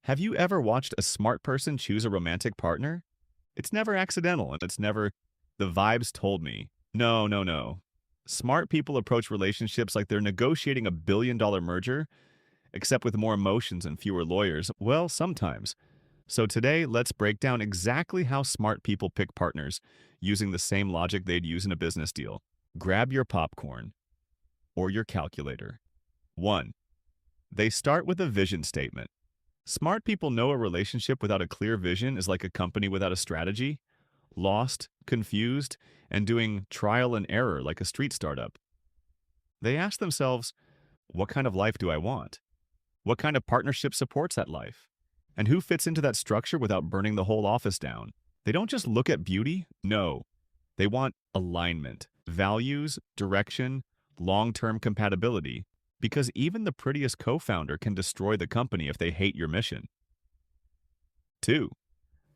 Have you ever watched a smart person choose a romantic partner? It's never accidental and it's never, the vibes told me. No, no, no. Smart people approach relationships like they're negotiating a $1 billion merger, except with more emotions and fewer lawyers. Well, sometimes. So today, let's break down exactly how smart people pick partners using the same logic they'd use in a business deal. Grab your popcorn or your calculator. 1. They start with a vision statement. Smart people know a relationship without a clear vision is like a company without a strategy, lost, confused, and doing trial and error like a street startup. They ask themselves, what kind of life do I want? What kind of partnership supports that life? And who fits into that structure without burning the whole office down? They don't just look at beauty, no. They want alignment, values, direction, long-term compatibility, because even the prettiest co-founder can destroy the company if they hate your mission. 2.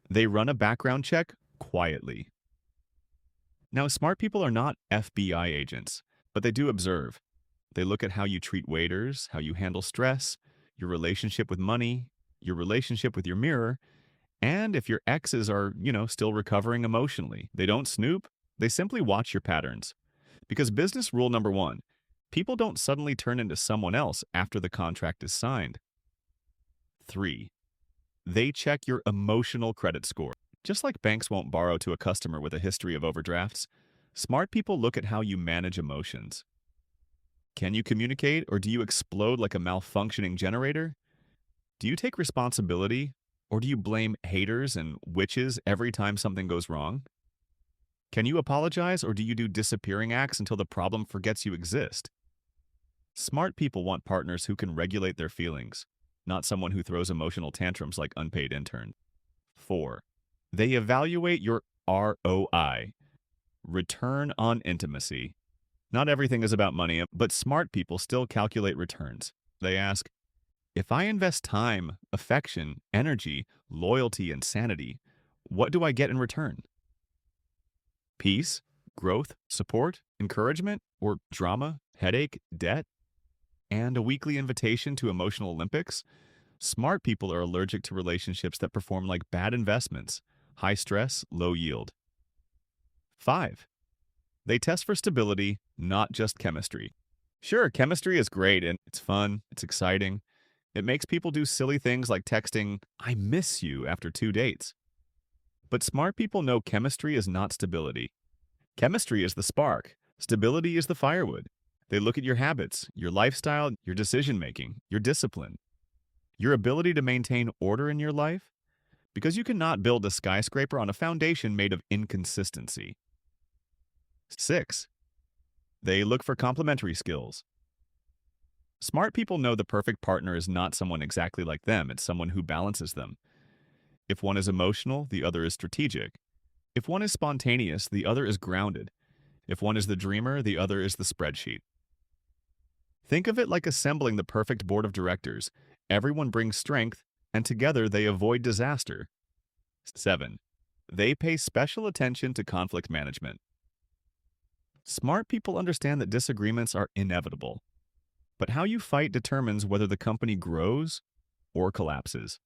They run a background check quietly. Now, smart people are not FBI agents, but they do observe. They look at how you treat waiters, how you handle stress, your relationship with money, your relationship with your mirror, and if your exes are, still recovering emotionally. They don't snoop, they simply watch your patterns. Because business rule number 1, people don't suddenly turn into someone else after the contract is signed. 3. They check your emotional credit score. Just like banks won't borrow to a customer with a history of overdrafts, smart people look at how you manage emotions. Can you communicate, or do you explode like a malfunctioning generator? Do you take responsibility, or do you blame haters and witches every time something goes wrong? Can you apologize, or do you do disappearing acts until the problem forgets you exist? Smart people want partners who can regulate their feelings, not someone who throws emotional tantrums like unpaid intern. 4. They evaluate your ROI, return on intimacy. Not everything is about money, but smart people still calculate returns. They ask, if I invest time, affection, energy, loyalty, and sanity, what do I get in return? Peace, growth, support, encouragement, or drama, headache, debt, and a weekly invitation to emotional Olympics? Smart people are allergic to relationships that perform like bad investments, high stress, low yield. 5. They test for stability, not just chemistry. Sure, chemistry is great and it's fun, it's exciting. It makes people do silly things like texting, I miss you after 2 dates. But smart people know chemistry is not stability. Chemistry is the spark. Stability is the firewood. They look at your habits, your lifestyle, your decision-making, your discipline, your ability to maintain order in your life, because you cannot build a skyscraper on a foundation made of inconsistency. 6. They look for complementary skills. Smart people know the perfect partner is not someone exactly like them, it's someone who balances them. If one is emotional, the other is strategic. If one is spontaneous, the other is grounded. If one is the dreamer, the other is the spreadsheet. Think of it like assembling the perfect board of directors. Everyone brings strength, and together they avoid disaster. 7. They pay special attention to conflict management. Smart people understand that disagreements are inevitable, but how you fight determines whether the company grows or collapses.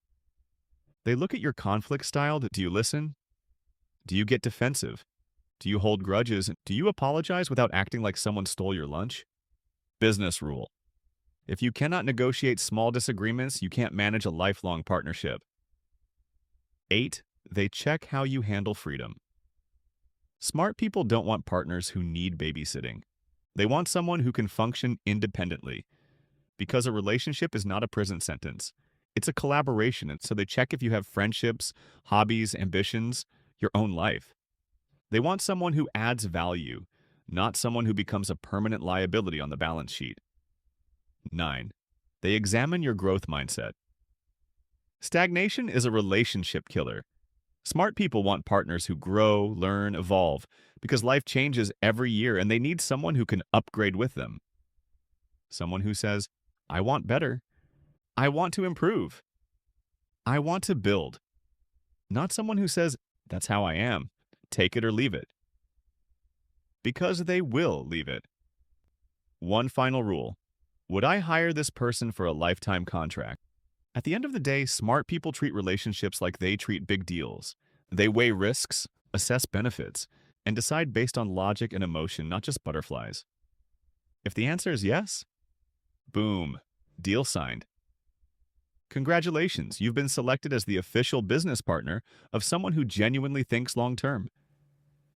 They look at your conflict style. Do you listen? Do you get defensive? Do you hold grudges? Do you apologize without acting like someone stole your lunch? Business rule. If you cannot negotiate small disagreements, you can't manage a lifelong partnership. 8. They check how you handle freedom. Smart people don't want partners who need babysitting. They want someone who can function independently. Because a relationship is not a prison sentence. It's a collaboration, and so they check if you have friendships, hobbies, ambitions, your own life. They want someone who adds value, not someone who becomes a permanent liability on the balance sheet. 9. They examine your growth mindset. Stagnation is a relationship killer. Smart people want partners who grow, learn, evolve, because life changes every year and they need someone who can upgrade with them. Someone who says, I want better. I want to improve. I want to build. Not someone who says, that's how I am. Take it or leave it. Because they will leave it. One final rule. Would I hire this person for a lifetime contract? At the end of the day, smart people treat relationships like they treat big deals. They weigh risks, assess benefits, and decide based on logic and emotion, not just butterflies. If the answer is yes, boom, deal signed. Congratulations, you've been selected as the official business partner of someone who genuinely thinks long term.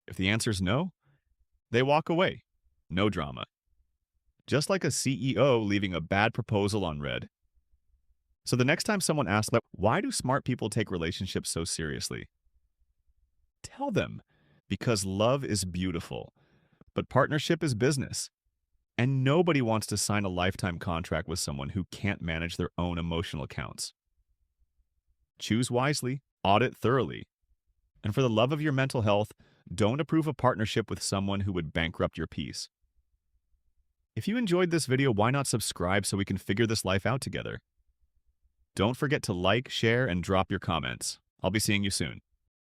If the answer is no, they walk away. No drama. Just like a CEO leaving a bad proposal on red. So the next time someone asks, like, why do smart people take relationships so seriously? Tell them, because love is beautiful, but partnership is business. And nobody wants to sign a lifetime contract with someone who can't manage their own emotional accounts. Choose wisely, audit thoroughly. And for the love of your mental health, don't approve a partnership with someone who would bankrupt your peace. If you enjoyed this video, why not subscribe so we can figure this life out together? Don't forget to like, share, and drop your comments. I'll be seeing you soon.